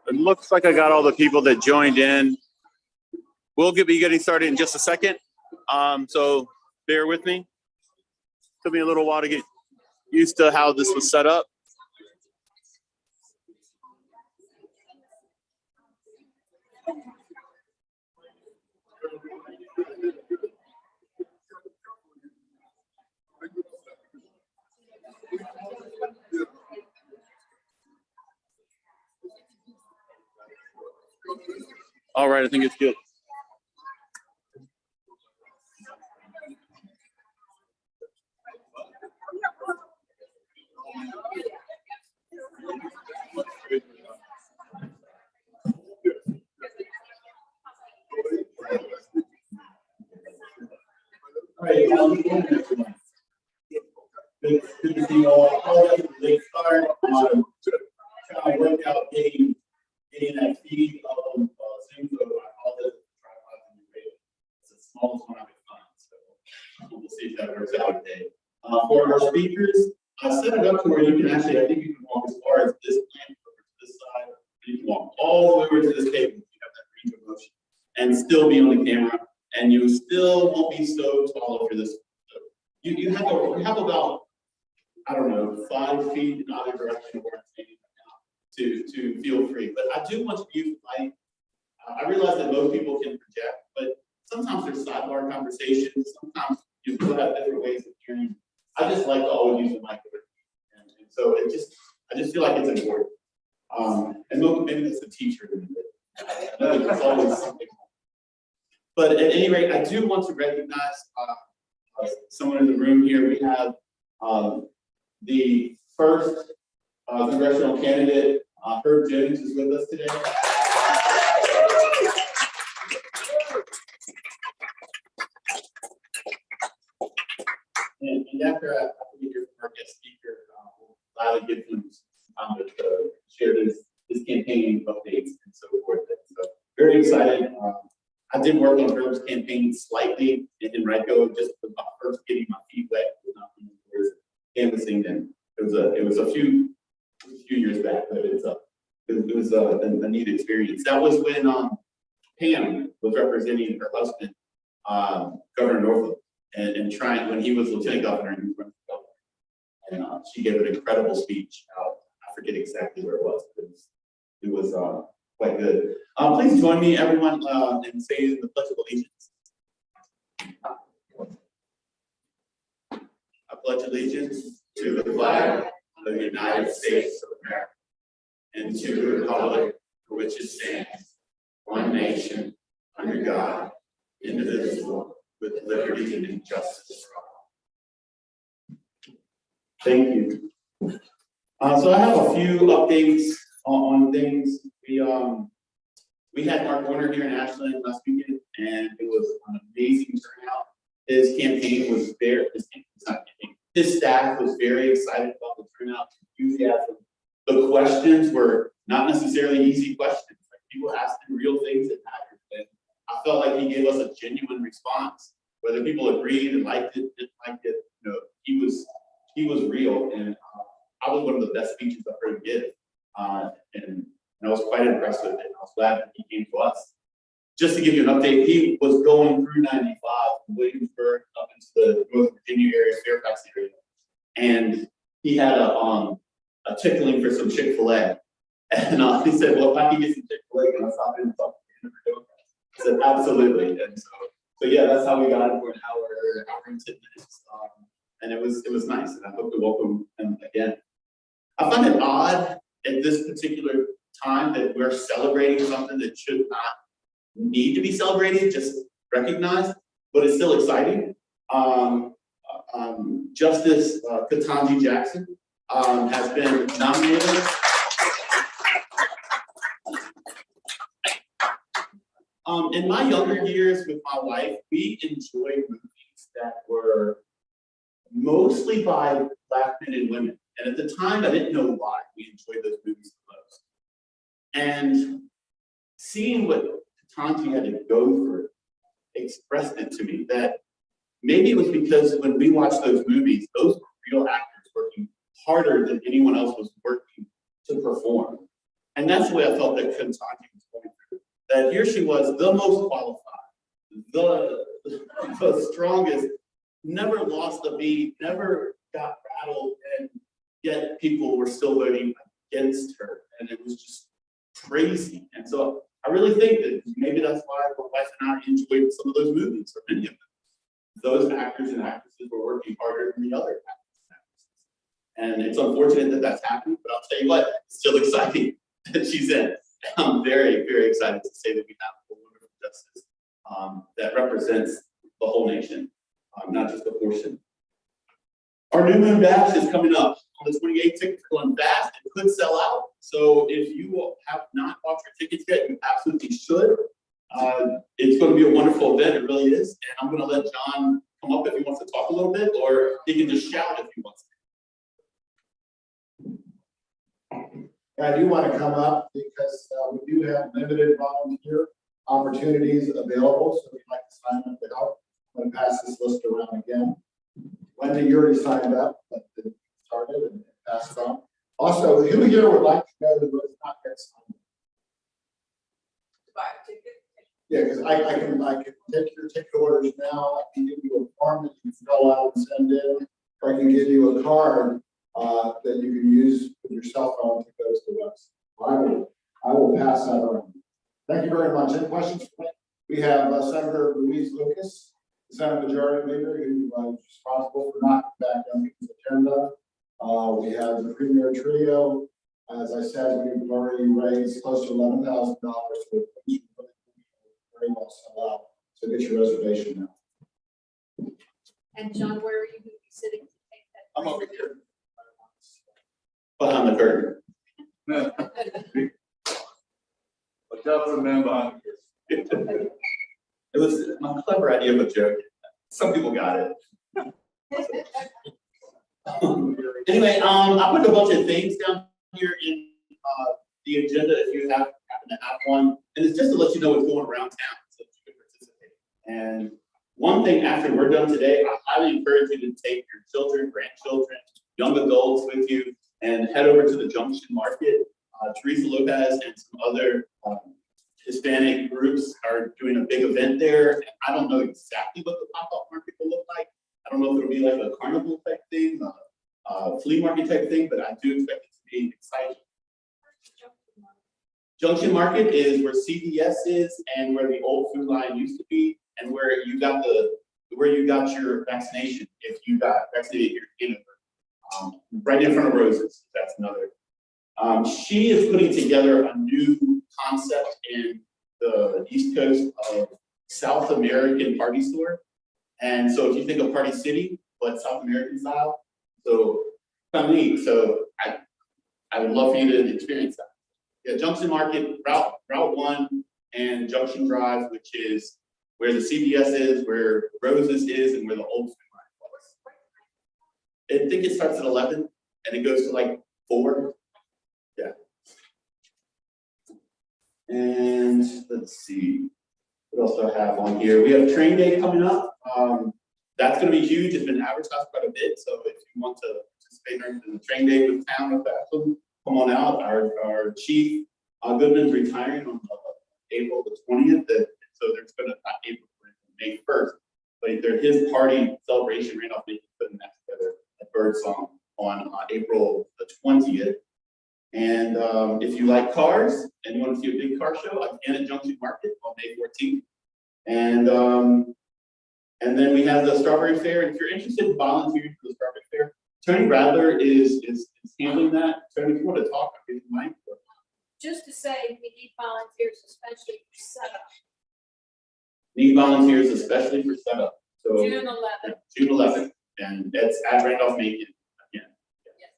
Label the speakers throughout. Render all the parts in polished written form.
Speaker 1: It looks like I got all the people that joined in. We'll be getting started in just a second. So bear with me. Took me a little while to get used to how this was set up. All right, I think it's good.
Speaker 2: All right, good to see you all. I'll get a late start. I worked out getting that feed of Zoom, so I call it tripod. It's the smallest one I could find, so we'll see if that works out today. For our speakers, I set it up to where you can actually, I think you can walk as far as this plant over to this side, and you can walk all the way over to this table. You have that range of motion, and still be on the camera, and you still won't be so tall for this. So you have about, I don't know, 5 feet in either direction where I'm standing right now to feel free. But I do want you to use the mic. I realize that most people can project, but sometimes there's sidebar conversations. Sometimes you still have different ways of hearing. I just like to always use the mic, and so I just feel like it's important. And maybe that's a teacher doing it. I know there's always something. But at any rate, I do want to recognize someone in the room here. We have the first congressional candidate, Herb Jones, is with us today. And after I get here from our guest speaker, we'll gladly give him some time to share his campaign updates and so forth. And so very excited. I did work on Herb's campaign slightly in Henrico, just about first getting my feet wet, canvassing. And it was a few years back, but it was a neat experience. That was when Pam was representing her husband, Governor Northam, and trying when he was lieutenant governor and he was running for governor. And she gave an incredible speech. I forget exactly where it was, but it was quite good. Please join me, everyone, in saying the Pledge of Allegiance. I pledge allegiance to the flag of the United States of America and to the republic for which it stands, one nation, under God, indivisible, with liberty and justice for all. Thank you. So I have a few updates on things. We had Mark Warner here in Ashland last weekend, and it was an amazing turnout. His campaign was his staff was very excited about the turnout, enthusiasm. The questions were not necessarily easy questions. Like, people asked him real things that mattered. And I felt like he gave us a genuine response. Whether people agreed and liked it, didn't like it, he was real. And I was one of the best speeches I've heard him give. And I was quite impressed with it. I was glad that he came to us. Just to give you an update, he was going through 95 from Williamsburg up into the Northern Virginia area, Fairfax area, and he had a tickling for some Chick-fil-A. And he said, "Well, if I can get some Chick-fil-A, can I stop in and talk to him?" I said, "Absolutely." And so yeah, that's how we got him for an hour and 10 minutes. And it was nice, and I hope to welcome him again. I find it odd at this particular time that we're celebrating something that should not need to be celebrated, just recognized, but it's still exciting. Justice Ketanji Jackson has been nominated. In my younger years with my wife, we enjoyed movies that were mostly by Black men and women. And at the time, I didn't know why we enjoyed those movies the most. And seeing what Ketanji had to go through expressed it to me that maybe it was because when we watched those movies, those were real actors working harder than anyone else was working to perform.
Speaker 1: And that's the way I felt that Kentucky was going through. That here she was, the most qualified, the strongest, never lost a beat, never got rattled, and yet people were still voting against her. And it was just crazy. And so I really think that maybe that's why my wife and I enjoyed some of those movies, or many of them. Those actors and actresses were working harder than the other actors and actresses. And it's unfortunate that that's happening, but I'll tell you what, it's still exciting that she's in. I'm very, very excited to say that we have a wonderful justice that represents the whole nation, not just a portion. Our New Moon Dash is coming up on the 28th. Tickets are going fast. It could sell out. So if you have not bought your tickets yet, you absolutely should. It's going to be a wonderful event. It really is. And I'm going to let John come up if he wants to talk a little bit, or he can just shout if he wants to.
Speaker 3: I do want to come up because we do have limited volunteer opportunities available. So if you'd like to sign up to help, I'm going to pass this list around again. Wendy, you already signed up, but it started and passed it on. Also, who here would like to know who was not yet signed up?
Speaker 4: Buy a ticket.
Speaker 3: Yeah, because I can take your ticket orders now. I can give you a form that you can fill out and send in, or I can give you a card that you can use with your cell phone to go to the website. I will pass that on. Thank you very much. Any questions for me? We have Senator Louise Lucas, the Senate Majority Leader, who is responsible for knocking back on people's agenda. We have the Premier Trio. As I said, we've already raised close to $11,000 for very well sell out. So get your reservation now.
Speaker 4: And John, where are you going to be sitting to take that?
Speaker 1: I'm over here. Behind the curtain.
Speaker 5: But just remember,
Speaker 1: It was my clever idea of a joke. Some people got it. Anyway, I put a bunch of things down here in the agenda if you happen to have one. And it's just to let you know what's going around town so that you can participate. And one thing after we're done today, I highly encourage you to take your children, grandchildren, young adults with you and head over to the Junction Market. Teresa Lopez and some other Hispanic groups are doing a big event there. And I don't know exactly what the pop-up market will look like. I don't know if it'll be like a carnival type thing, a flea market type thing, but I do expect it to be exciting. Junction Market is where CVS is and where the old Food Line used to be, and where you got your vaccination if you got vaccinated here in right in front of Roses. That's another. She is putting together a new concept in the East Coast of South American party store. And so if you think of Party City, but South American style, so kind of neat. So I would love for you to experience that. Yeah, Junction Market, Route 1 and Junction Drive, which is where the CVS is, where Roses is, and where the old Food Line was. I think it starts at 11 and it goes to like 4. Yeah. And let's see, what else do I have on here? We have train day coming up. That's going to be huge. It's been advertised quite a bit. So if you want to participate in the train day with town with that, come on out. Our chief Goodman's retiring on April the 20th. So there's going to not April, May 1st, but his party celebration. Randolph Macon putting that together at Birdsong on April the 20th. And if you like cars and you want to see a big car show, again at Junction Market on May 14th. And then we have the Strawberry Fair. And if you're interested in volunteering for the Strawberry Fair, Tony Radler is handling that. Tony, if you want to talk, I'll give you the mic.
Speaker 4: Just to say, we need volunteers, especially for setup.
Speaker 1: Need volunteers, especially for setup. So
Speaker 4: June 11th.
Speaker 1: June 11th, and that's at Randolph Macon again.
Speaker 4: Yes.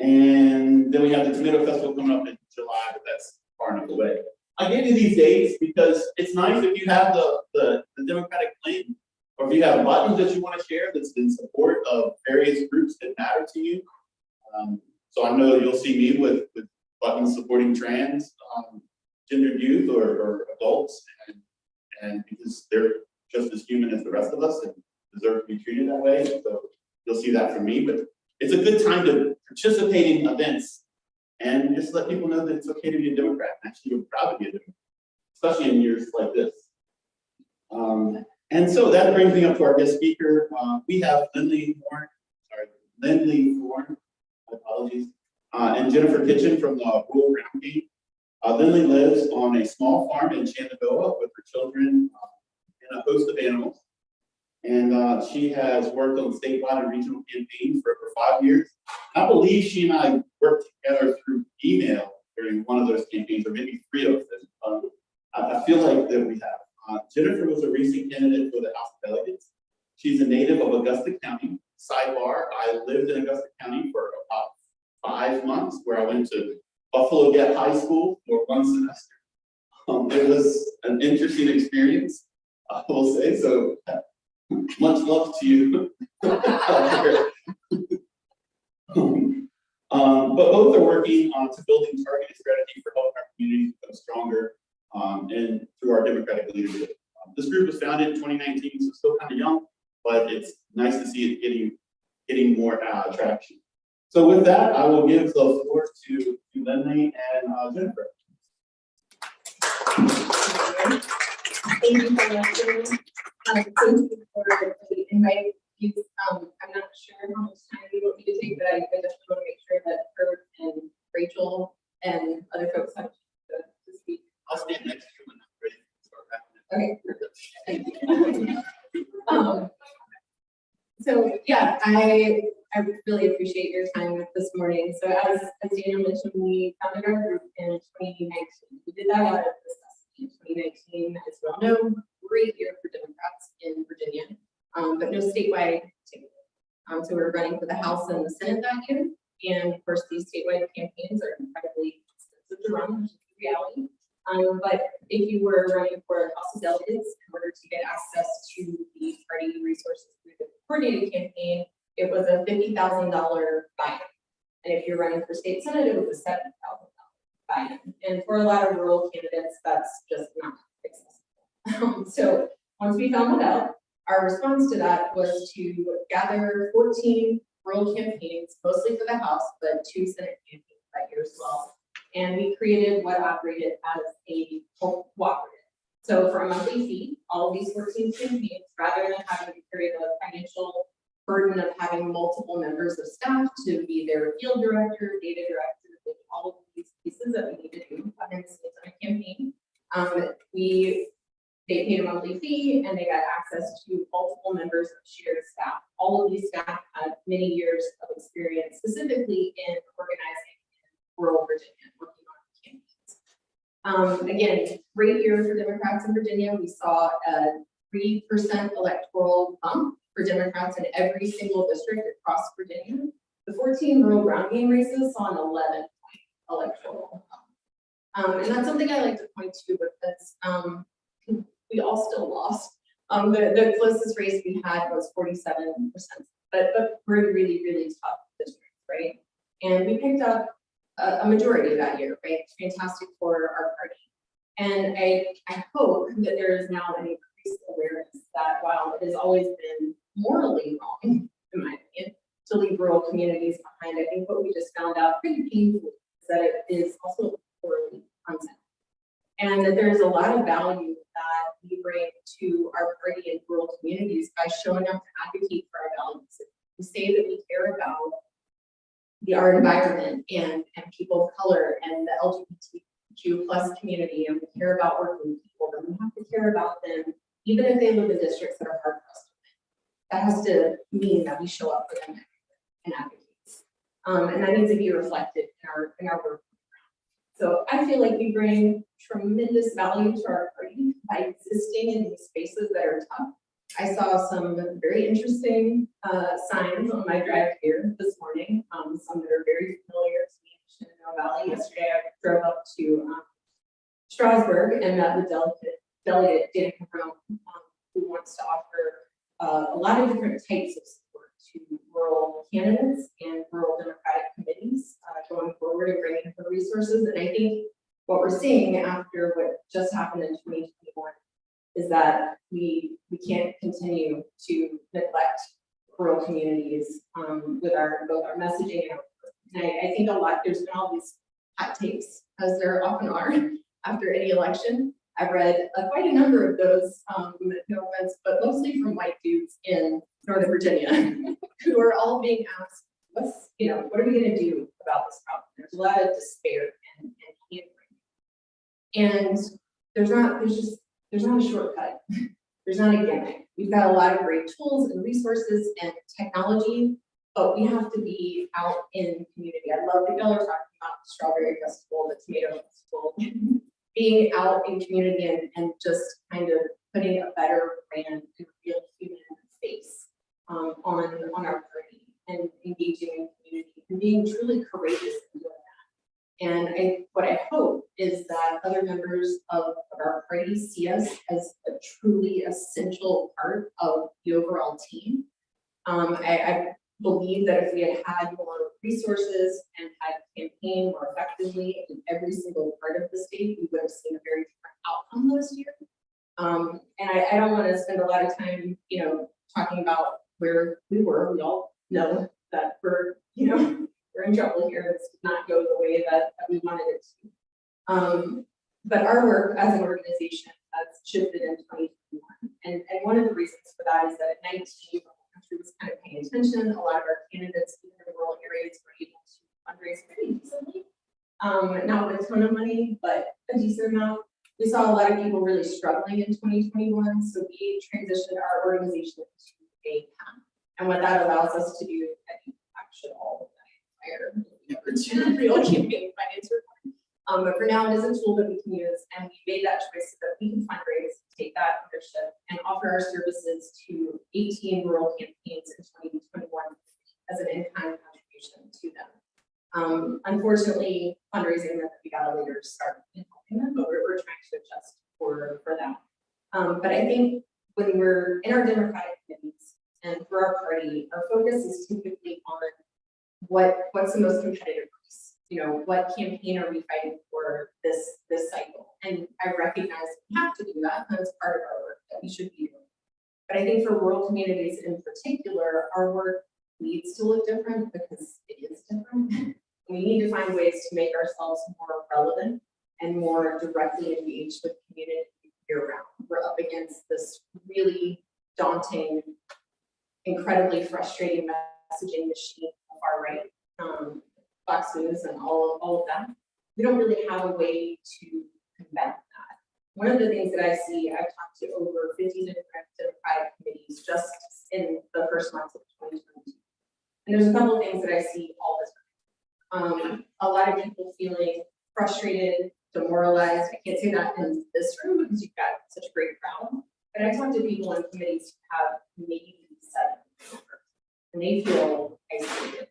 Speaker 1: And then we have the Tomato Festival coming up in July, but that's far enough away. I gave you these dates because it's nice if you have the Democratic claim, or if you have buttons that you want to share that's in support of various groups that matter to you. So I know you'll see me with buttons supporting trans, gendered youth or adults, and because they're just as human as the rest of us and deserve to be treated that way. So you'll see that from me. But it's a good time to participate in events and just let people know that it's okay to be a Democrat. Actually, you're proud to be a Democrat, especially in years like this. And so that brings me up to our guest speaker. We have Lindley Horn, my apologies, and Jennifer Kitchen from the Rural Ground Game. Lindley lives on a small farm in Shenandoah with her children and a host of animals. And she has worked on statewide and regional campaigns for over 5 years. I believe she and I worked together through email during one of those campaigns, or maybe 3 of them. I feel like that we have. Jennifer was a recent candidate for the House of Delegates. She's a native of Augusta County. Sidebar, I lived in Augusta County for about 5 months, where I went to Buffalo Gap High School for 1 semester. It was an interesting experience, I will say, so much love to you. But both are working to building targeted strategy for helping our communities become stronger and through our democratic leadership. This group was founded in 2019, so still kind of young, but it's nice to see it getting more traction. So with that, I will give the floor to Lindley and Jennifer.
Speaker 6: Thank you so much. Thank you for the invite. I'm not sure how much time you want me to take, but I just want to make sure that Kurt and Rachel and other folks have to speak.
Speaker 1: I'll stand next to you when I'm ready to start wrapping up.
Speaker 6: Okay. Thank you. So yeah, I really appreciate your time this morning. So as Daniel mentioned, we founded our group in 2019. We did that out of necessity. 2019, as we all know, great year for Democrats in Virginia, but no statewide ticket. So we're running for the House and the Senate that year. And of course, these statewide campaigns are incredibly expensive to run, which is the reality. But if you were running for House of Delegates, in order to get access to the party resources through the coordinated campaign, it was a $50,000 buy-in. And if you're running for state senate, it was a $7,000 buy-in. And for a lot of rural candidates, that's just not accessible. So once we found that out, our response to that was to gather 14 rural campaigns, mostly for the House, but 2 Senate campaigns that year as well. And we created what operated as a cooperative. So for a monthly fee, all of these 14 campaigns, rather than having to carry the financial burden of having multiple members of staff to be their field director, data director, with all of these pieces that we need to do behind the scenes on a campaign, they paid a monthly fee and they got access to multiple members of shared staff. All of these staff had many years of experience, specifically in organizing in rural Virginia, working on campaigns. Again, great year for Democrats in Virginia. We saw a 3% electoral bump for Democrats in every single district across Virginia. The 14 rural ground game races saw an 11-point electoral bump. And that's something I like to point to because we all still lost. The closest race we had was 47%, but we're in really, really tough districts, right? And we picked up a majority that year, right? It's fantastic for our party. And I hope that there is now an increased awareness that while it has always been morally wrong, in my opinion, to leave rural communities behind, I think what we just found out pretty painfully is that it is also morally unsound. And that there's a lot of value that we bring to our party in rural communities by showing up to advocate for our values. We say that we care about our environment and people of color and the LGBTQ plus community, and we care about working people, then we have to care about them, even if they live in districts that are hard for us to win. That has to mean that we show up for them and advocate. And that needs to be reflected in our work. So I feel like we bring tremendous value to our party by existing in these spaces that are tough. I saw some very interesting signs on my drive here this morning, some that are very familiar to me in Shenandoah Valley. Yesterday I drove up to Strasburg and met with delegate Danica Brown, who wants to offer a lot of different types of support to rural candidates and rural Democratic committees going forward and bringing the resources. And I think what we're seeing after what just happened in 2021 is that we can't continue to neglect rural communities with both our messaging and I think there's been all these hot takes, as there often are after any election. I've read quite a number of those, no offense, but mostly from white dudes in Northern Virginia who are all being asked, what are we going to do about this problem? There's a lot of despair and hankering. And there's not a shortcut. There's not a gimmick. We've got a lot of great tools and resources and technology, but we have to be out in community. I love that y'all are talking about the Strawberry Festival, the Tomato Festival, being out in community and just kind of putting a better brand and real human face on our party and engaging in community and being truly courageous in doing that. And what I hope is that other members of our party see us as a truly essential part of the overall team. I believe that if we had more resources and had campaigned more effectively in every single part of the state, we would have seen a very different outcome last year. And I don't want to spend a lot of time, talking about where we were. We all know that we're in trouble here. This did not go the way that we wanted it to. But our work as an organization has shifted in 2021. And one of the reasons for that is that at 19, the country was kind of paying attention. A lot of our candidates, even in rural areas, were able to fundraise pretty decently. Not with a ton of money, but a decent amount. We saw a lot of people really struggling in 2021. So we transitioned our organization to a PAM. And what that allows us to do, I think I should all of real campaign finance report. But for now, it is a tool that we can use, and we made that choice so that we can fundraise, take that ownership, and offer our services to 18 rural campaigns in 2021 as an in-kind contribution to them. Unfortunately, fundraising that we got to later start in helping them, but we're trying to adjust for that. But I think when we're in our Democratic committees and for our party, our focus is typically on what's the most competitive race. What campaign are we fighting for this cycle? And I recognize we have to do that. That's part of our work that we should be doing. But I think for rural communities in particular, our work needs to look different because it is different. We need to find ways to make ourselves more relevant and more directly engaged with community year-round. We're up against this really daunting, incredibly frustrating messaging machine of our right. Fox News and all of that. We don't really have a way to combat that. One of the things that I see, I've talked to over 50 different Democratic committees just in the first months of 2022. And there's a couple of things that I see all the time. A lot of people feeling frustrated, demoralized. I can't say that in this room because you've got such a great crowd. But I talk to people in committees who have maybe 7 members, and they feel isolated.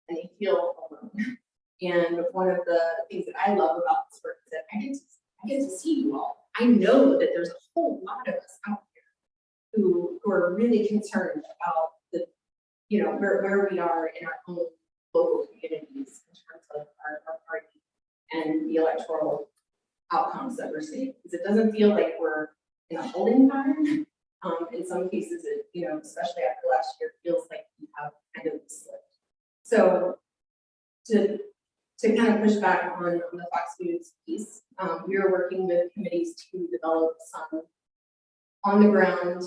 Speaker 6: And they feel alone. And one of the things that I love about this work is that I get to see you all. I know that there's a whole lot of us out there who are really concerned about the, where we are in our own local communities in terms of our party and the electoral outcomes that we're seeing. Because it doesn't feel like we're in a holding pattern. In some cases, it, especially after last year, feels like we have kind of slipped. So to kind of push back on the Fox News piece, we are working with committees to develop some on the ground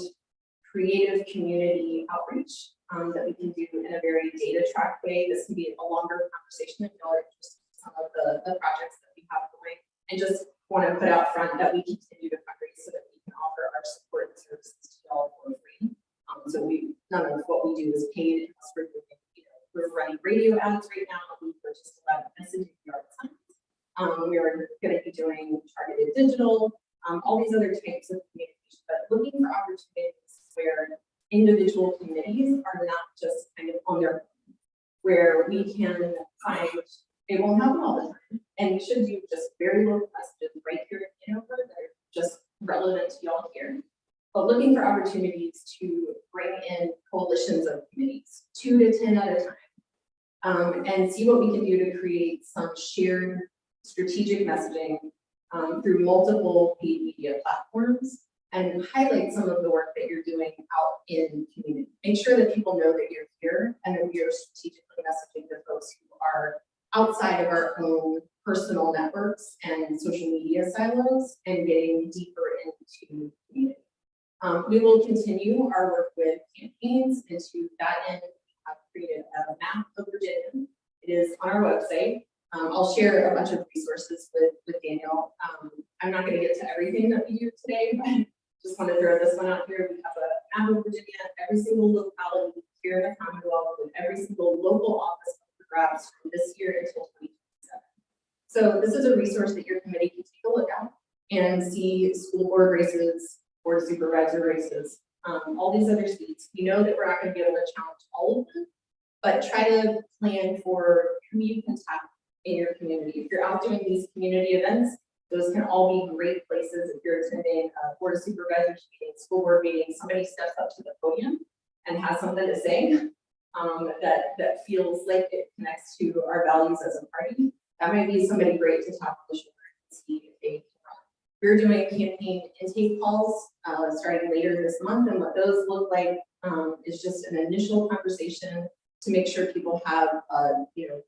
Speaker 6: creative community outreach that we can do in a very data track way. This can be a longer conversation if y'all are interested in some of the projects that we have going, and just want to put out front that we continue to fundraise so that we can offer our support and services to y'all for free. So none of what we do is paid unless we're doing. We're running radio ads right now. We purchased a lot of messaging yard signs. We are going to be doing targeted digital, all these other types of communication, but looking for opportunities where individual committees are not just kind of on their own, where we can find, it won't happen all the time, and we should do just very local messages right here in Hanover that are just relevant to y'all here. But looking for opportunities to bring in coalitions of committees, 2 to 10 at a time, and see what we can do to create some shared strategic messaging through multiple paid media platforms, and highlight some of the work that you're doing out in community. Make sure that people know that you're here and that we are strategically messaging to folks who are outside of our own personal networks and social media silos and getting deeper into community. We will continue our work with campaigns, and to that end, we have created a map of Virginia. It is on our website. I'll share a bunch of resources with Daniel. I'm not going to get to everything that we do today, but just want to throw this one out here. We have a map of Virginia, every single locality here in the Commonwealth, with every single local office for grabs from this year until 2027. So this is a resource that your committee can take a look at and see school board races, board of supervisor races, all these other seats. We know that we're not going to be able to challenge all of them, but try to plan for who you can tap in your community. If you're out doing these community events, those can all be great places. If you're attending a board of supervisors meeting, school board meeting, somebody steps up to the podium and has something to say that feels like it connects to our values as a party. That might be somebody great to talk to the shoulder and see if they can run. We're doing campaign intake calls starting later this month, and what those look like is just an initial conversation to make sure people have a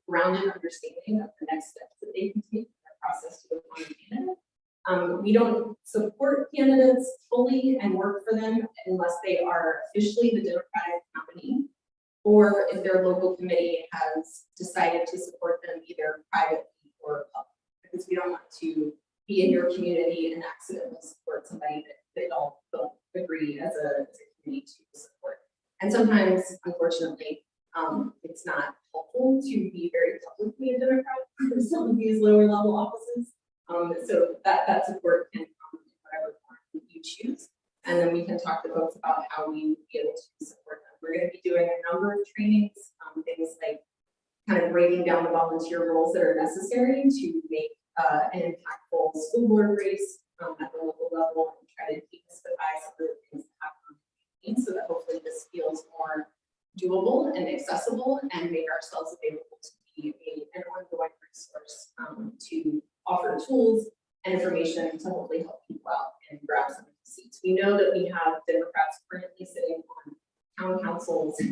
Speaker 6: grounded understanding of the next steps that they can take in their process to become a candidate. We don't support candidates fully and work for them unless they are officially the Democratic nominee, or if their local committee has decided to support them either privately or publicly, because we don't want to be in your community and accidentally support somebody that they don't agree as a community to support. And sometimes, unfortunately, it's not helpful to be very publicly a Democrat for some of these lower level offices. So that support can come in whatever form you choose. And then we can talk to folks about how we would be able to support them. We're going to be doing a number of trainings, things like kind of breaking down the volunteer roles that are necessary to make an impactful school board race at the local level, and try to demystify some of the things that happen so that hopefully this feels more doable and accessible, and make ourselves available to be an ongoing resource to offer tools and information to hopefully help people out and grab some of the seats. We know that we have Democrats currently sitting on town councils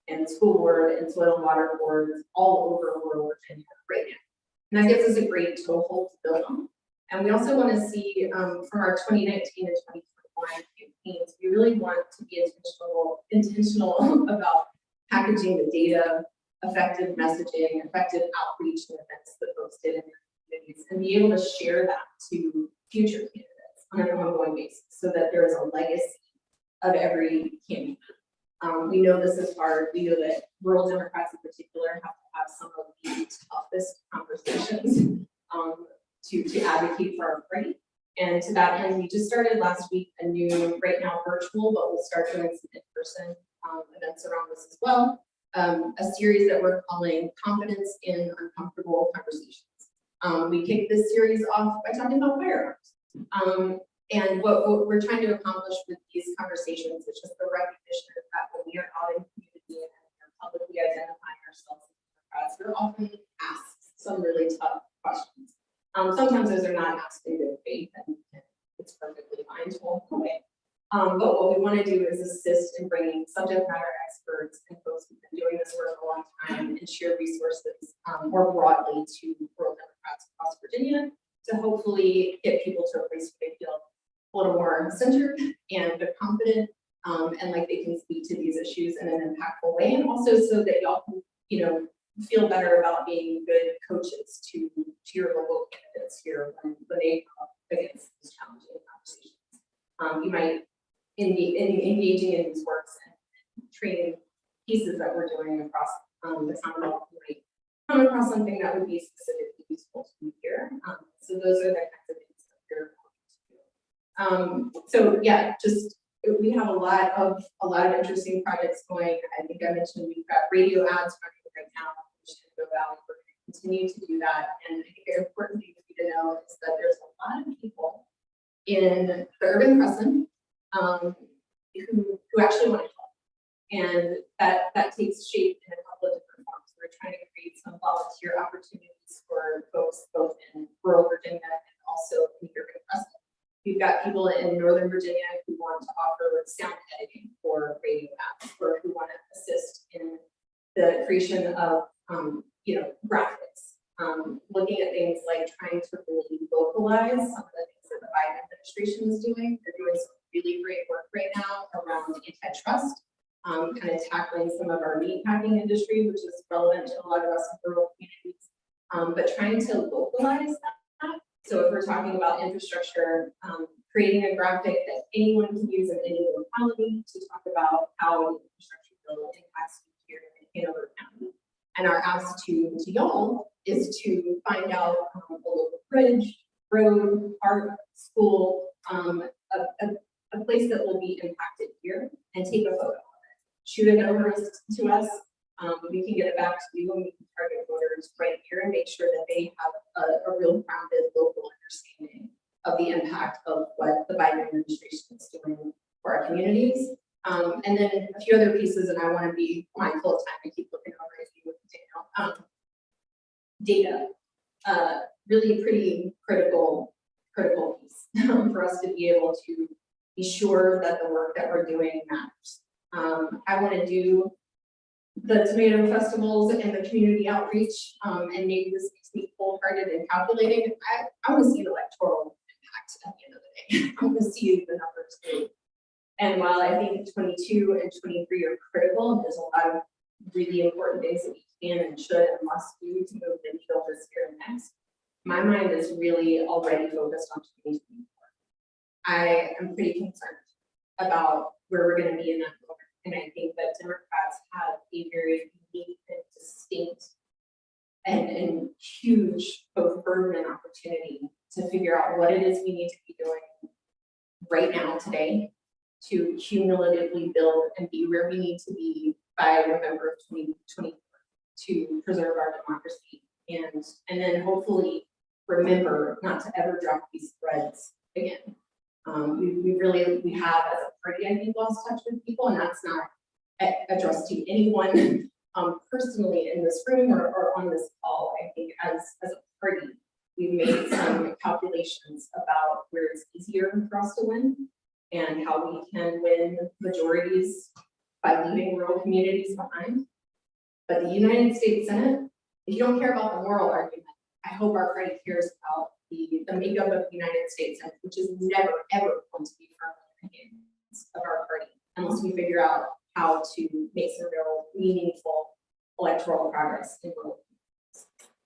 Speaker 6: and school board and soil and water boards all over rural Virginia right now. And that gives us a great toehold to build on. And we also want to see from our 2019 and 2021 campaigns, we really want to be intentional about packaging the data, effective messaging, effective outreach and events that folks did in their communities, and be able to share that to future candidates on an ongoing basis so that there is a legacy of every candidate. We know this is hard. We know that rural Democrats in particular have to have some of the toughest conversations to advocate for our party. And to that end, we just started last week a new, right now virtual, but we'll start doing some in-person events around this as well. A series that we're calling Confidence in Uncomfortable Conversations. We kicked this series off by talking about firearms. And what we're trying to accomplish with these conversations is just the recognition that when we are out in community and we're publicly identifying ourselves as Democrats, we're often asked some really tough questions. Sometimes those are not asked in good faith, and it's perfectly fine to walk away. But what we want to do is assist in bringing subject matter experts and folks who've been doing this work a long time and share resources more broadly to rural Democrats across Virginia to hopefully get people to a place where they feel a little more centered and they're confident and like they can speak to these issues in an impactful way, and also so that y'all can, feel better about being good coaches to your local candidates here when they come up against these challenging conversations. You might engaging in these works and training pieces that we're doing across the Commonwealth, you might come across something that would be specifically useful to you here. So those are the kinds of things that we're going to do. So yeah, just we have a lot of interesting projects going. I think I mentioned we've got radio ads running right now in Shenandoah Valley. We're going to continue to do that. And I think the important thing for you to know is that there's a lot of people in the urban Crescent who actually want to help. And that takes shape in a couple of different forms. We're trying to create some volunteer opportunities for folks both in rural Virginia and also in the urban Crescent. We've got people in Northern Virginia who want to offer sound editing for radio apps, or who want to assist in the creation of graphics looking at things like trying to really localize some of the things that the Biden administration is doing. They're doing some really great work right now around antitrust, kind of tackling some of our meatpacking industry, which is relevant to a lot of us in rural communities, but trying to localize that. So if we're talking about infrastructure, creating a graphic that anyone can use in any locality to talk about how the infrastructure bill impacts you here in Hanover County. And our ask to y'all is to find out a local bridge, road, park, school, a place that will be impacted here, and take a photo of it. Shoot it over to us. We can get it back to you, and we can target voters right here and make sure that they have a real grounded local understanding of the impact of what the Biden administration is doing for our communities. And then a few other pieces, and I want to be mindful of time. I keep looking over at you, Daniel. Data, really pretty critical piece for us to be able to be sure that the work that we're doing matters. I want to do the tomato festivals and the community outreach, and maybe this makes me cold-hearted and calculating. I want to see the electoral impact at the end of the day. I want to see the numbers too. And while I think 22 and 23 are critical, and there's a lot of really important things that we can and should and must do to move the needle this year and next, my mind is really already focused on 2024. I am pretty concerned about where we're going to be in that moment. And I think that Democrats have a very unique and distinct and huge both burden and opportunity to figure out what it is we need to be doing right now today to cumulatively build and be where we need to be by November of 2024 to preserve our democracy and then hopefully remember not to ever drop these threads again. We have as a party, I think, lost touch with people, and that's not addressed to anyone personally in this room or on this call. I think as a party, we've made some calculations about where it's easier for us to win and how we can win majorities by leaving rural communities behind. But the United States Senate, if you don't care about the moral argument, I hope our party cares about the makeup of the United States Senate, which is never, ever going to be firmly in the hands of our party unless we figure out how to make some real meaningful electoral progress in rural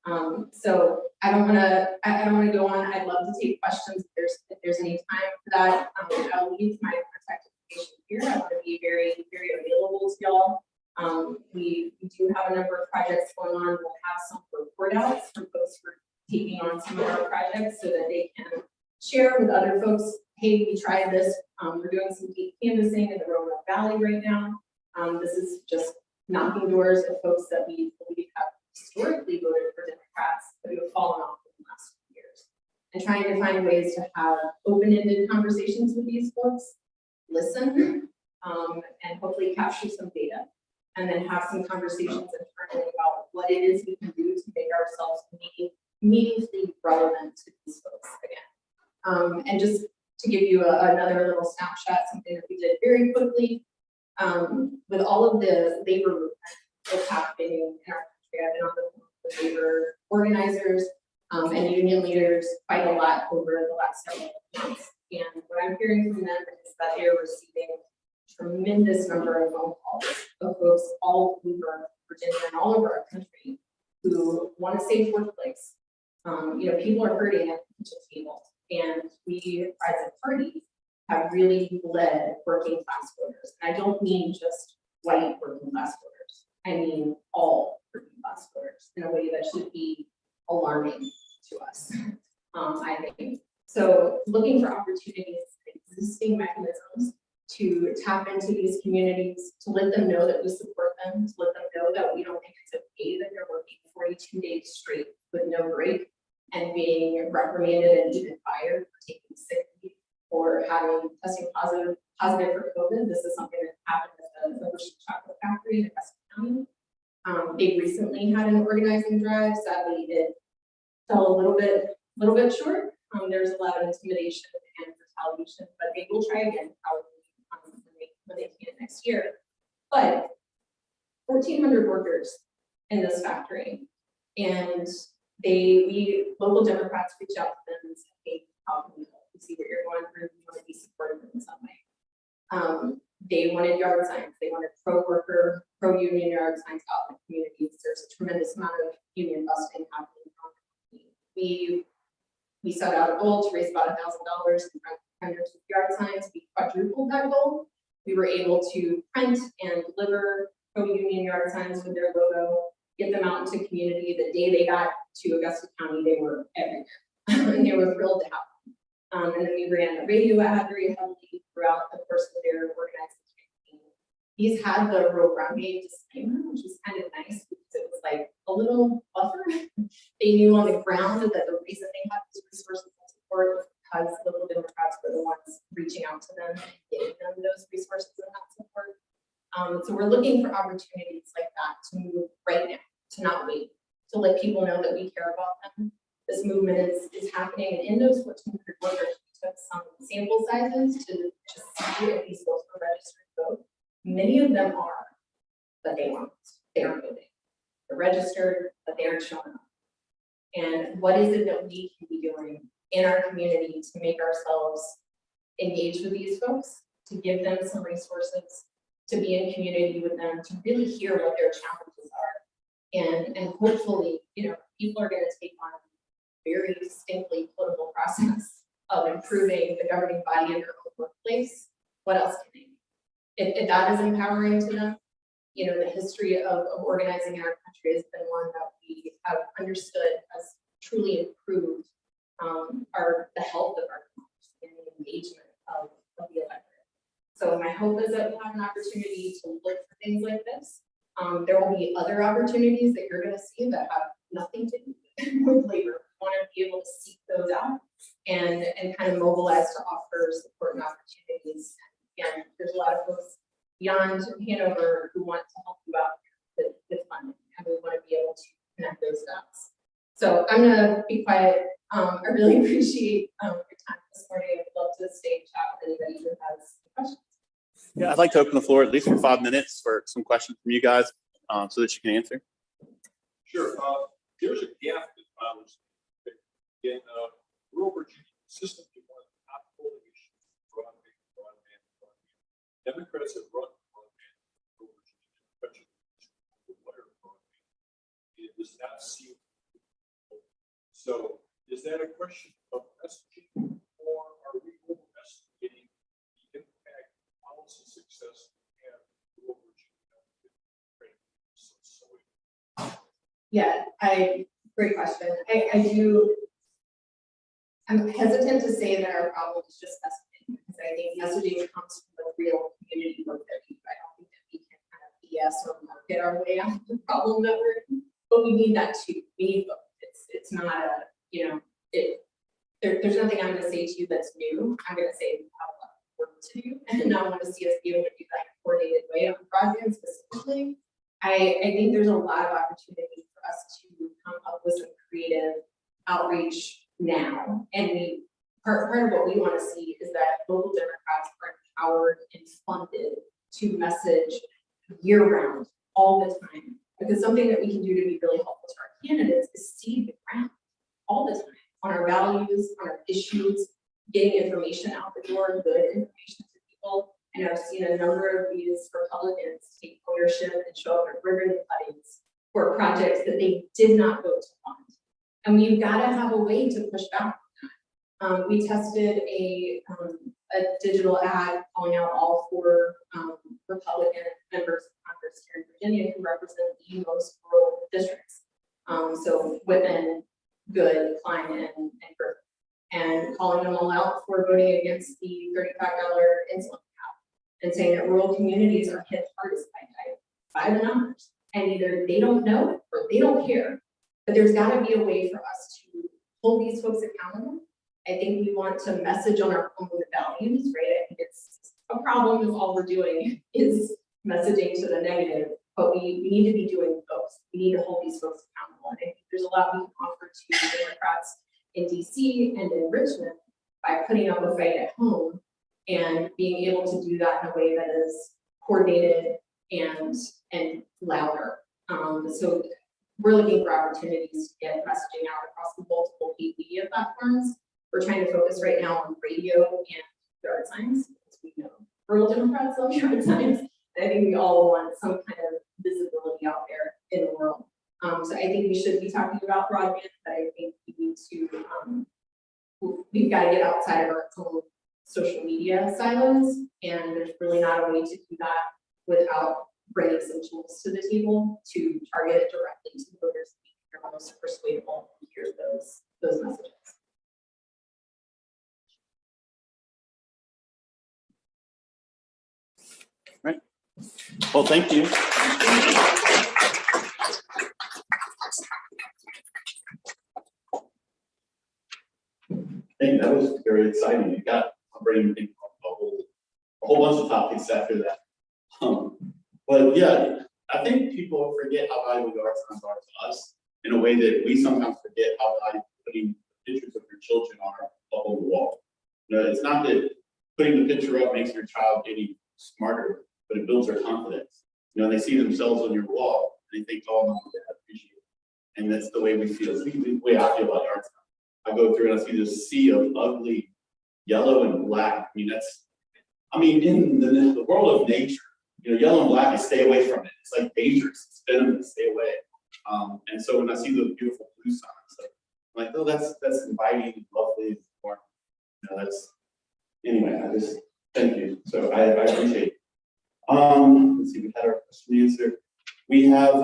Speaker 6: communities. So I don't want to go on. I'd love to take questions if there's any time for that. I'll leave my contact information here. I want to be very, very available to y'all. We do have a number of projects going on. We'll have some report outs from folks who are taking on some of our projects so that they can share with other folks. Hey, we tried this. We're doing some deep canvassing in the Roanoke Valley right now. This is just knocking doors of folks that we believe have historically voted for Democrats, but who have fallen off in the last few years. And trying to find ways to have open-ended conversations with these folks, listen, and hopefully capture some data, and then have some conversations internally about what it is we can do to make ourselves meaningfully relevant to these folks again. And just to give you another little snapshot, something that we did very quickly, with all of the labor movement that's happening in our country. I've been on the phone with labor organizers and union leaders quite a lot over the last several months. And what I'm hearing from them is that they're receiving a tremendous number of phone calls of folks all over Virginia and all over our country who want a safe workplace. People are hurting at the kitchen table, and we, as a party, have really led working class voters. And I don't mean just white working class voters. I mean all working class voters in a way that should be alarming to us, I think. So looking for opportunities, existing mechanisms to tap into these communities, to let them know that we support them, to let them know that we don't think it's okay that they're working 42 days straight with no break and being reprimanded and even fired for taking sick leave or testing positive for COVID. This is something that happened at the Hershey Chocolate Factory in Preston County. They recently had an organizing drive. Sadly, it fell a little bit short. There's a lot of intimidation and retaliation, but they will try again probably when they can next year. But 1,400 workers in this factory, and local Democrats reached out to them and said, hey, how can we help? We see what you're going through, we want to be supportive in some way. They wanted yard signs, they wanted pro-worker, pro-union yard signs out in the communities. There's a tremendous amount of union busting happening. We set out a goal to raise about $1,000 in hundreds of yard signs. We quadrupled that goal. We were able to print and deliver pro-union yard signs with their logo, get them out into community. The day they got to Augusta County, they were everywhere. And they were thrilled to have them. And then we ran a radio ad very heavily throughout the course of their organizing campaign. These had the Rural Ground Game disclaimer, which was kind of nice because it was like a little buffer. They knew on the ground that the reason they had these resources and support was because local Democrats were the ones reaching out to them and giving them those resources and that support. So we're looking for opportunities like that to move right now, to not wait, to let people know that we care about them. This movement is happening, and in those 1,400 workers, we took some sample sizes to see if these folks were registered to vote. Many of them are, but they aren't. They aren't voting. They're registered, but they aren't showing up. And what is it that we can be doing in our community to make ourselves engage with these folks, to give them some resources, to be in community with them, to really hear what their challenges are. And hopefully, people are going to take on a very distinctly political process of improving the governing body in their own workplace. What else can they do? If that is empowering to them, the history of organizing in our country has been one that we have understood has truly improved the health of our country and the engagement of the electorate. So my hope is that we'll have an opportunity to look for things like this. There will be other opportunities that you're going to see that have nothing to do with labor. We want to be able to seek those out and kind of mobilize to offer support and opportunities. Again, there's a lot of folks beyond Hanover who want to help you out with funding, and we want to be able to connect those dots. So I'm going to be quiet. I really appreciate your time this morning. I'd love to stay and chat with anybody who has questions.
Speaker 1: Yeah, I'd like to open the floor at least for 5 minutes for some questions from you guys so that you can answer.
Speaker 7: Sure. There's a gap that follows in rural Virginia. Consistently one of the top polling issues: broadband. Democrats have run broadband in rural Virginia, especially the wire broadband. It does not seem. So, is that a question of messaging, or are we investigating the impact, policy success, and rural Virginia?
Speaker 6: Yeah, great question. I'm hesitant to say that our problem is just messaging, because I think messaging comes from the real community work that we do. I don't think that we can kind of BS or market our way out of the problem that we're in, but we need that too. We need both. It's not there's nothing I'm going to say to you that's new. I'm going to say we have a lot of work to do, and I want to see us be able to do that in a coordinated way on broadband specifically. I think there's a lot of opportunity for us to come up with some creative outreach now. And part of what we want to see is that local Democrats are empowered and funded to message year-round, all the time. Because something that we can do to be really helpful to our candidates is seed the ground all the time on our values, on our issues, getting information out the door, good information to people. And I've seen a number of these Republicans take ownership and show up at ribbon cuttings for projects that they did not vote to fund. And we've got to have a way to push back on that. We tested a digital ad calling out all 4 Republican members of Congress here in Virginia who represent the most rural districts. So within Good, Klein, and Burke, and calling them all out for voting against the $35 insulin cap, and saying that rural communities are hit hardest by the numbers, and either they don't know it or they don't care. But there's got to be a way for us to hold these folks accountable. I think we want to message on our own values, right? I think it's a problem if all we're doing is messaging to the negative, but we need to be doing both. We need to hold these folks accountable. And I think there's a lot we can offer to Democrats in DC and in Richmond by putting up a fight at home and being able to do that in a way that is coordinated and louder. So we're looking for opportunities to get messaging out across the multiple paid media platforms. We're trying to focus right now on radio and yard signs, because we know rural Democrats love yard signs. And I think we all want some kind of visibility out there in the world. So I think we should be talking about broadband, but I think we need to, we've got to get outside of our own social media silos, and there's really not a way to do that without bringing some tools to the table to target it directly to the voters that are most persuadable and hear those messages.
Speaker 1: Right. Well, thank you. Hey, that was very exciting. You got a whole bunch of topics after that. But yeah, I think people forget how valuable the arts are to us in a way that we sometimes forget how valuable putting pictures of your children on the wall. You know, it's not that putting the picture up makes your child any smarter, but it builds their confidence. You know, they see themselves on your wall, and they think, oh, Mom and Dad appreciate it. And that's the way we feel. It's the way I feel about the arts. I go through and I see this sea of ugly yellow and black. I mean, in the world of nature, you know, yellow and black, I stay away from it. It's like dangerous, it's venomous, stay away. And so when I see those beautiful blue signs, I'm like, oh, that's inviting, lovely, and warm. You know, anyway, I just thank you. So I appreciate it. Let's see, we had our question answered. We have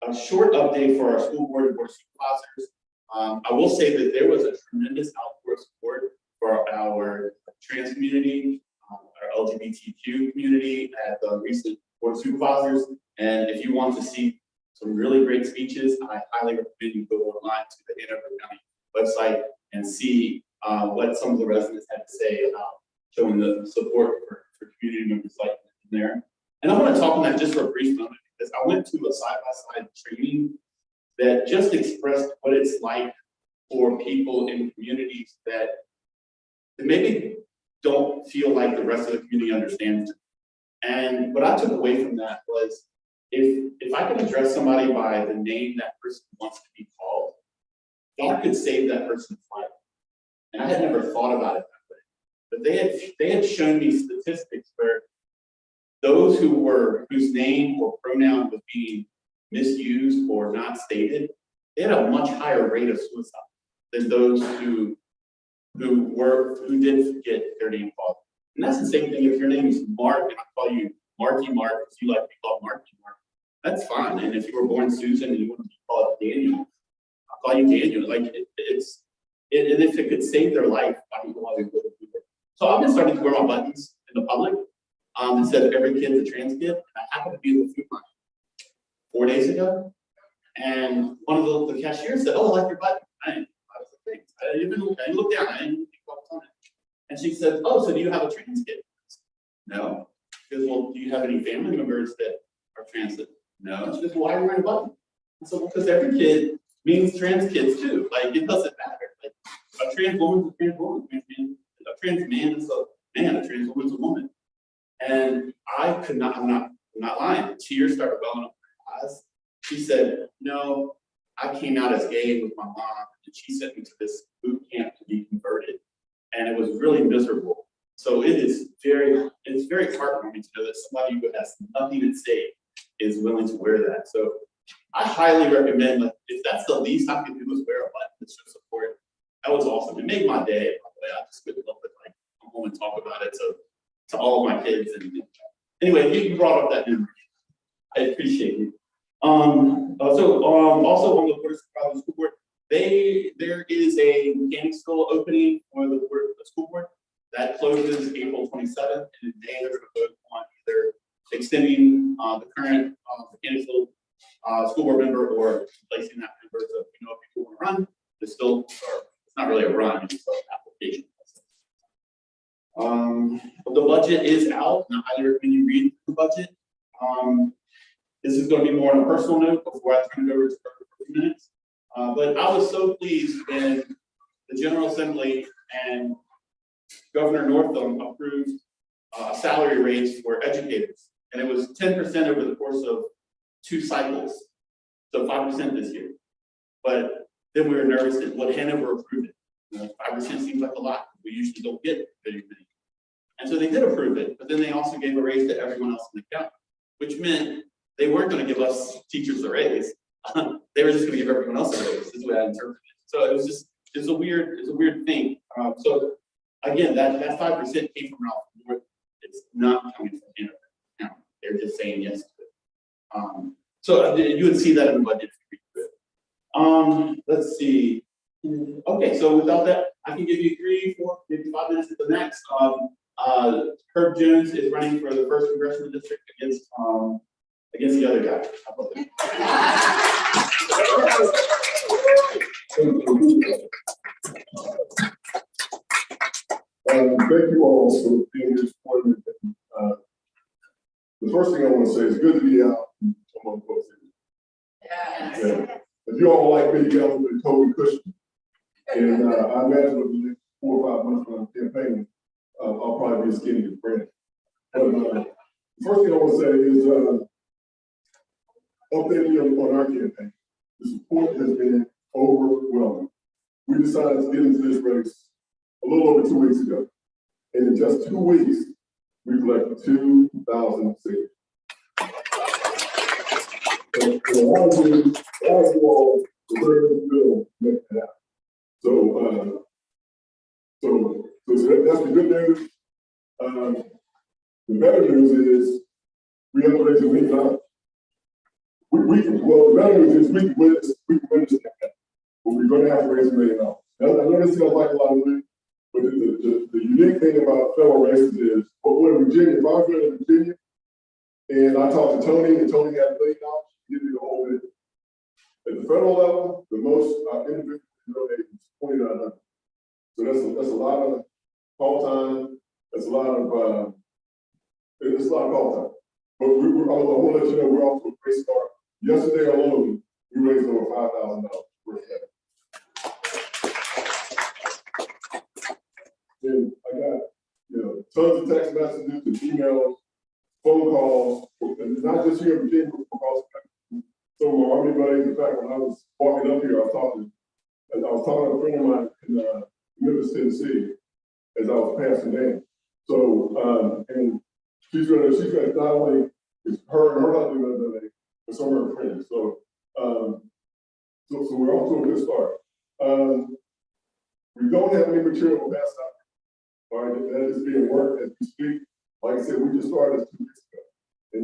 Speaker 1: a short update for our school board and board of supervisors. I will say that there was a tremendous outpour of support for our trans community, our LGBTQ community at the recent board of supervisors. And if you want to see some really great speeches, I highly recommend you go online to the Hanover County website and see what some of the residents had to say about showing the support for community members like in there. And I want to talk on that just for a brief moment, because I went to a side-by-side training that just expressed what it's like for people in communities that maybe don't feel like the rest of the community understands it. And what I took away from that was, if I can address somebody by the name that person wants to be called, God could save that person's life. And I had never thought about it that way. But they had shown me statistics where those whose name or pronoun was being misused or not stated, they had a much higher rate of suicide than those who did get their name called. And that's the same thing if your name is Mark and I call you Marky Mark, if you like to be called Marky Mark, that's fine. And if you were born Susan and you want to be called Daniel, I'll call you Daniel. Like and if it could save their life, I can go out and do it. So I've been starting to wear my buttons in the public. It says every kid's a trans kid. And I happened to be in the food line 4 days ago, and one of the cashiers said, "Oh, I like your button." I was like, "Thanks." I didn't look down. I didn't think what was on it. And she said, "Oh, so do you have a trans kid?" No. She goes, "Well, do you have any family members that are trans?" No. She goes, "Well, why are you wearing a button?" I said, "Well, because every kid means trans kids too. Like it doesn't matter. Like a trans woman's a trans woman. A trans man is a man. A trans woman's a woman." And I could not. I'm not lying. Tears started welling up in my eyes. She said, "No, I came out as gay with my mom, and she sent me to this boot camp to be converted, and it was really miserable." So it's very heartwarming to know that somebody who has nothing at stake is willing to wear that. So I highly recommend, like, if that's the least I can do is wear a button to show support. That was awesome. It made my day. By the way, I just couldn't help it. Like, come home and talk about it to all of my kids. And anyway, you brought up that memory. I appreciate you. Also on the Board of Supervisors School Board, there is a Mechanicsville opening for the school board that closes April 27th, and in May they're going to vote on either extending the current Mechanicsville school board member or replacing that member. So if you know if people want to run, it's not really a run, it's an application process. The budget is out, and I highly recommend you read the budget. This is going to be more on a personal note before I turn it over to her for a few minutes. But I was so pleased when the General Assembly and Governor Northam approved a salary raise for educators. And it was 10% over the course of 2 cycles. So 5% this year. But then we were nervous that would Hanover approve it? 5% seems like a lot. We usually don't get very many. And so they did approve it, but then they also gave a raise to everyone else in the county, which meant they weren't going to give us teachers a raise. They were just going to give everyone else a raise. Is the way I interpreted it. So it was just, it's a weird thing. So again, that 5% came from Ralph North. It's not coming from Hanover. Now they're just saying yes to it. So you would see that in the budget. Let's see. Okay, so without that, I can give you 3, 4, maybe 5 minutes at the next. Herb Jones is running for the 1st congressional district against the other guy. How about that?
Speaker 8: Thank you all for being here supporting me. The first thing I want to say is good to be out among folks. Yeah. If you all like me, you got a little bit of Toby Cushion. And I imagine with the next 4 or 5 months when I'm campaigning, I'll probably be as skinny as Brandon. But the first thing I want to say is updating you on our campaign. The support has been overwhelming. We decided to get into this race a little over 2 weeks ago. And in just 2 weeks, we collected 2,000 signatures. And a lot of you all were very bill to make that happen. So that's the good news. The better news is we have to raise $1 million. Well, the better news is we can win this campaign, but we're going to have to raise $1 million. I know this sounds like a lot of money, but the unique thing about federal races is, well, in Virginia, if I was going to Virginia and I talked to Tony and Tony had $1 million, give you the whole bit. At the federal level, the most individuals donate is $2,900. So that's a lot of call time. That's a lot of call time. But I want to let you know we're off to a great start. Yesterday alone, we raised over $5,000 worth of that. And I got tons of text messages and emails, phone calls, and not just here in Virginia, but across the country. Some of my Army buddies, in fact, when I was walking up here, I was talking to a friend of mine in Memphis, Tennessee, as I was passing in. So, and she's gonna not only is her and her husband gonna donate, but some of her friends. So we're off to a good start. We don't have any material passed out. All right, that is being worked as we speak. Like I said, we just started 2 weeks ago, and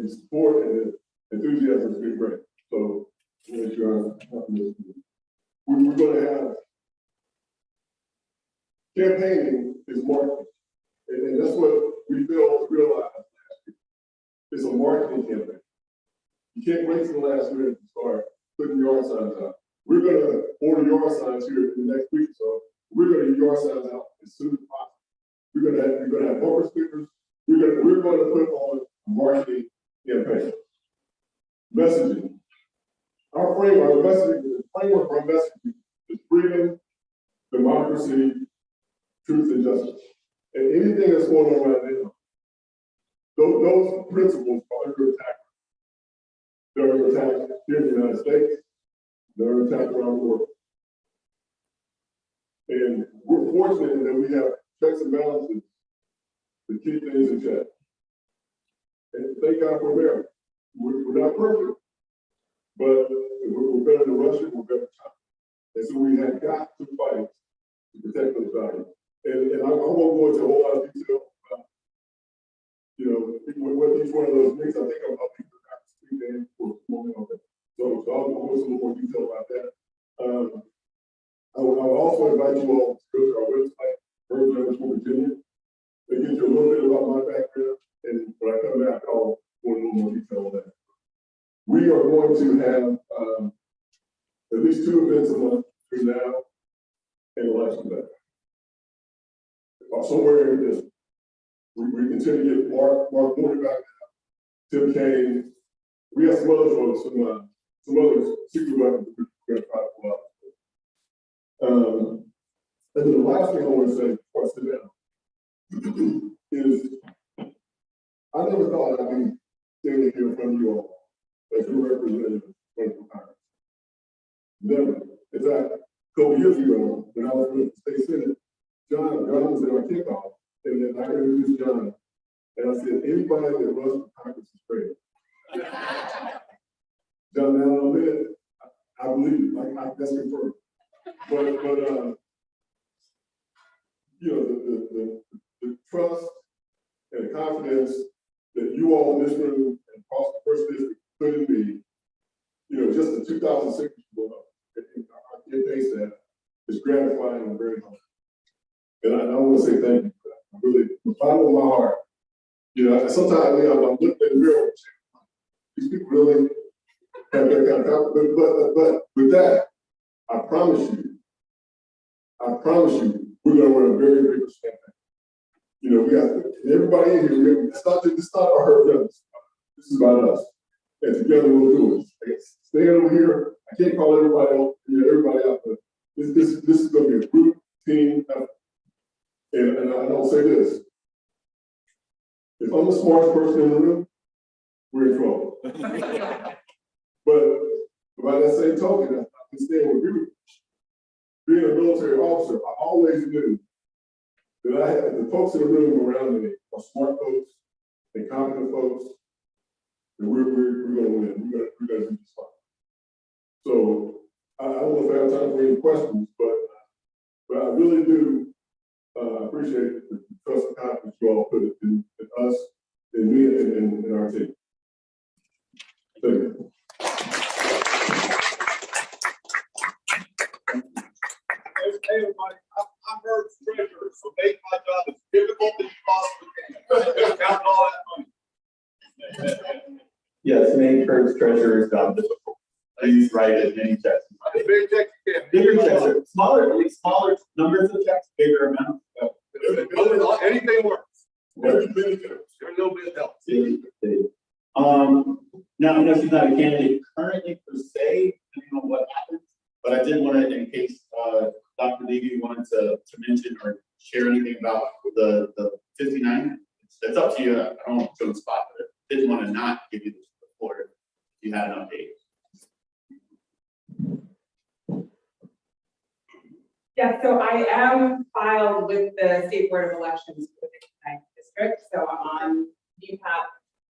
Speaker 8: the support and the enthusiasm has been great. So we're going to have campaigning is marketing, and that's what we realized last year. It's a marketing campaign. You can't wait till the last minute to start putting yard signs out. We're going to order yard signs here in the next week or so. We're going to get yard signs out as soon as possible. We're going to have bumper stickers. We're going to put on a marketing campaign. Messaging. Our framework, the framework for our messaging is freedom, democracy, truth, and justice. And anything that's going on right now, those principles are under attack. They're under attack here in the United States. They're under attack around the world. And we're fortunate that we have checks and balances to keep things in check. And thank God for America. We're not perfect, but we're better than Russia, we're better than China. And so we have got to fight to protect those values. And I won't go into a whole lot of detail about, what each one of those means. I think I'll be back to speak in for a moment on that. So I'll go into a little more detail about that. I would also invite you all to go to our website, Herb Jones for Virginia. They give you a little bit about my background, and when I come back, I'll go into a little more detail on that. We are going to have at least 2 events a month between now and election day. Somewhere in this, we continue to get Mark Moore back now, Tim Kaine. We have some other folks, some other secret weapons we're going to try to pull out. And then the last thing I want to say before I sit down is I never thought I'd be standing here in front of you all as your representative running for Congress. Never. In fact, a couple years ago, when I was with the state senate, John was at our kickoff, and then I introduced John, and I said, anybody that runs for Congress is great. John, now in a minute, I believe it, that's confirmed. But you know, the trust and the confidence that you all in this room and across the first district put in me, you know, just the 2006 it takes that is gratifying and very humble. And I want to say thank you for that. I really, from the bottom of my heart, you know, sometimes you know, I'm looking in the mirror and saying, these people really have that kind of confidence. But with that, I promise you, we're going to run a very rigorous campaign. You know, we got everybody in here. It's not our hurt feelings. This is about us, and together we'll do it. I guess staying over here, I can't call everybody else, you know, everybody out, but this is going to be a group team effort. And I don't say this. If I'm the smartest person in the room, we're in trouble. But by that same token, I can stand with you. Being a military officer, I always knew that I had the folks in the room around me are smart folks and competent folks, and we're going to win. We're going to do this fine. So I don't know if I have time for any questions, but I really do appreciate the trust and confidence you all put in us, in me, and in our team. Thank you.
Speaker 7: Hey, everybody, I'm Bert's treasurer, so make my job as difficult as you possibly can. Count all that money.
Speaker 2: Yes, make Kurt's treasurer's job difficult. Please write as many checks.
Speaker 7: Big check you can.
Speaker 2: Bigger checks, smaller numbers of checks, bigger amounts.
Speaker 7: Anything works.
Speaker 8: Every minute.
Speaker 7: Every little bit helps.
Speaker 2: Now, I know she's not a candidate currently per se, depending on what happens, but I did want to, in case Dr. Levy wanted to mention or share anything about the 59. It's up to you. I don't want to go on the spot, but I didn't want to not give you the floor if you had an update.
Speaker 6: Yeah, so I am filed with the State Board of Elections for the 59th district, so I'm on UPAP.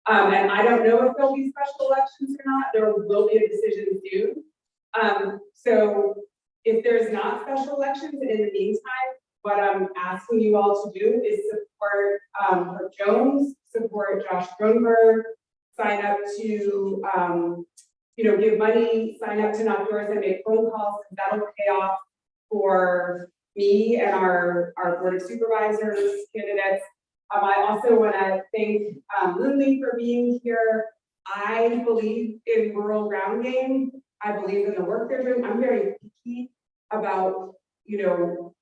Speaker 6: And I don't know if there'll be special elections or not. There will be a decision soon. So if there's not special elections, in the meantime, what I'm asking you all to do is support Herb Jones, support Josh Grunberg, sign up to give money, sign up to knock doors and make phone calls, because that'll pay off for me and our Board of Supervisors candidates. I also want to thank Lindley for being here. I believe in rural ground game. I believe in the work they're doing. I'm very picky about,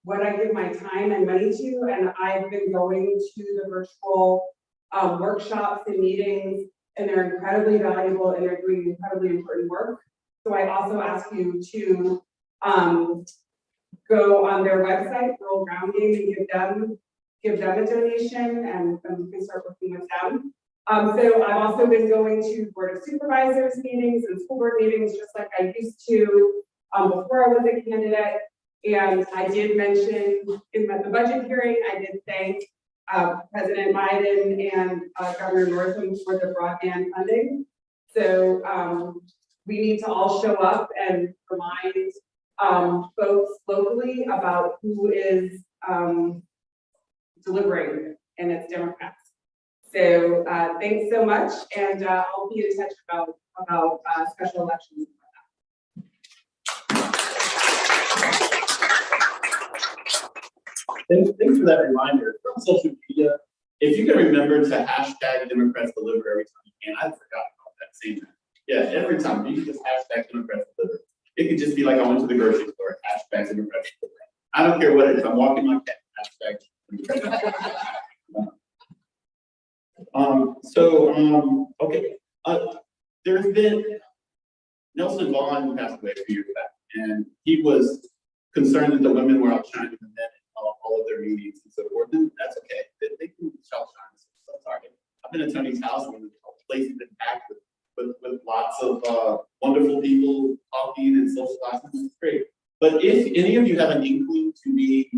Speaker 6: what I give my time and money to, and I've been going to the virtual workshops and meetings, and they're incredibly valuable and they're doing incredibly important work. So I also ask you to go on their website, Rural Ground Game, and give them a donation, and we can start working with them. So I've also been going to Board of Supervisors meetings and school board meetings, just like I used to before I was a candidate. And I did mention in the budget hearing, I did thank President Biden and Governor Northam for the broadband funding. So we need to all show up and remind folks locally about who is delivering, and it's Democrats. So thanks so much, and I'll be in touch about special elections.
Speaker 2: Thanks for that reminder. From social media, if you can remember to hashtag Democrats Deliver every time you can. I forgot about that. Saying that. Yeah, every time you can just hashtag Democrats Deliver. It could just be like I went to the grocery store, hashtag Democrats Deliver. I don't care what it is. I'm walking my cat, hashtag Democrats Deliver. Okay. There's been Nelson Vaughn passed away a few years back, and he was concerned that the women were outshining the men in all of their meetings and so forth. And that's okay. They can outshine. So sorry. I've been at Tony's house when the place has been packed with lots
Speaker 1: lots of wonderful people talking and socializing. It's great. But if any of you have an inkling to be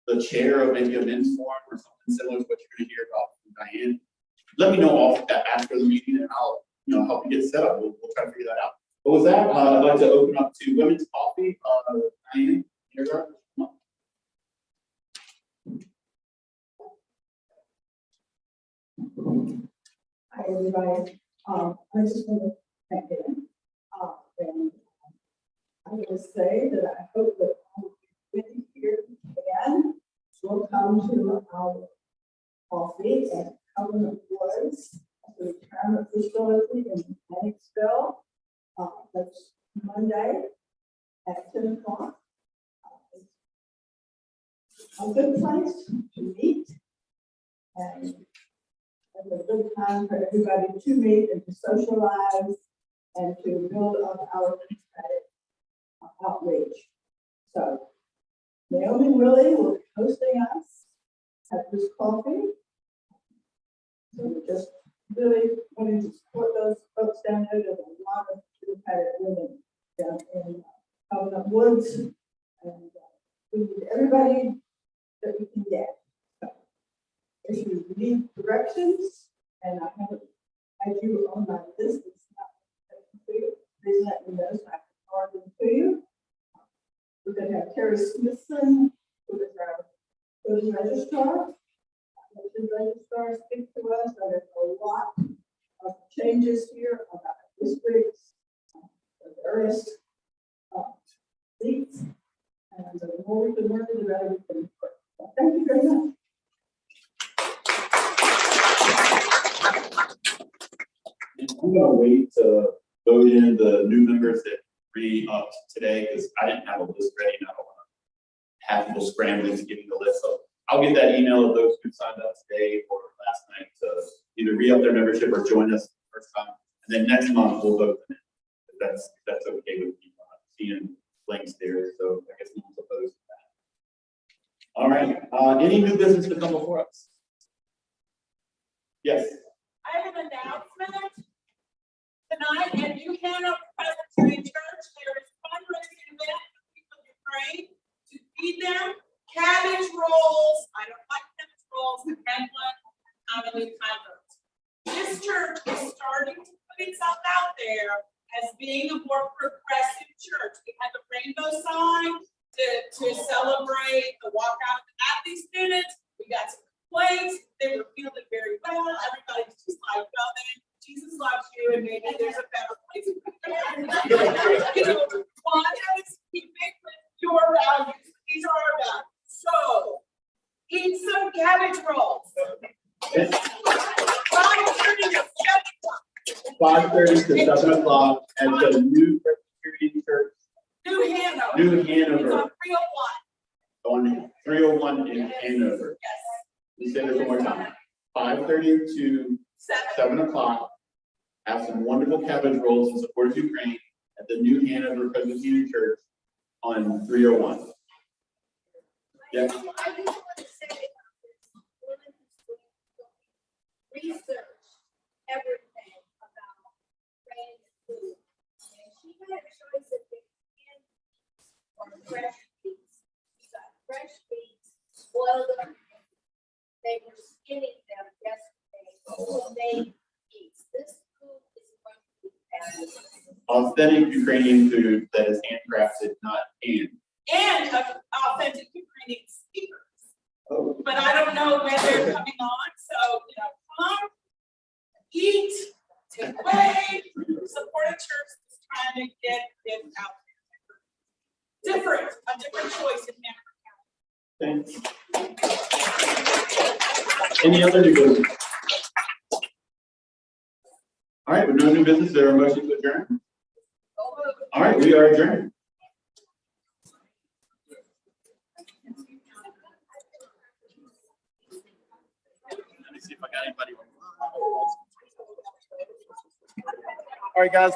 Speaker 1: the chair of maybe a men's forum or something similar to what you're going to hear about from Diane, let me know after the meeting, and I'll help you get set up. We'll try to figure that out. But with that, I'd like to open up to women's coffee. Diane, here's our.
Speaker 9: Hi, everybody. I just want to thank you. And I will say that I hope that all of you here again will come to our coffee at Covenant Woods at the retirement facility in Mechanicsville. That's Monday at 10 o'clock. A good place to meet and a good time for everybody to meet and to socialize and to build up our democratic outreach. So Naomi and Willie will be hosting us at this coffee. So we just really wanting to support those folks down there. There's a lot of democratic women down in Covenant Woods, and we need everybody that we can get. If you need directions, and I haven't had you on my list, it's not please let me know so I can forward them to you. We're going to have Terry Smithson, who is our voting registrar. The registrar speak to us. There's a lot of changes here about districts, the various seats, and the more we can learn, the better we can work. So thank you very much.
Speaker 1: I'm gonna wait to vote in the new members that re-upped today, because I didn't have a list ready, and I don't want to have people scrambling to give me the list. So I'll get that email of those who signed up today or last night to either re-up their membership or join us the first time. And then next month we'll vote them in. If that's okay with you. I'm seeing blanks there, so I guess no one's opposed to that. All right, any new business to come before us? Yes.
Speaker 10: I have an announcement. Tonight at New Hanover Presbyterian Church, there is a fundraising event for people in Ukraine to feed them cabbage rolls. I don't like cabbage rolls, the red one, out of the convert. This church is starting to put itself out there as being a more progressive church. We have a rainbow sign to celebrate the walkout of the athlete students. We got some complaints. They were fielded very well. Everybody's just like, well, then Jesus loves you, and maybe there's a better place. One is keeping with your values. These are our values. So, eat some cabbage rolls.
Speaker 1: 5:30 to 7 o'clock at the new Presbyterian Church.
Speaker 10: New Hanover.
Speaker 1: New
Speaker 10: It's
Speaker 1: Hanover.
Speaker 10: on 301.
Speaker 1: On 301 in Hanover.
Speaker 10: Yes.
Speaker 1: We say this one more time. 5:30 to 7 o'clock. Have some wonderful cabbage rolls in support of Ukraine at the New Hanover Presbyterian Church on 301. Yeah.
Speaker 4: I just want to say about this woman who's research everything about grain and food. And she had a choice of canned or fresh beets. She got fresh beets, boiled them. They were skinning them yesterday. So they eat. This food is going to be fabulous.
Speaker 1: Authentic Ukrainian food that is handcrafted, not canned.
Speaker 10: And authentic Ukrainian speakers.
Speaker 1: Oh.
Speaker 10: But I don't know when they're coming on, so, come, eat, take away, support a church that's trying to get it out there. A different choice in Hanover County.
Speaker 1: Thanks. Any other new business? All right, with no new business, there are motions to adjourn. All right, we are adjourned. Let me see if I got anybody. All right, guys,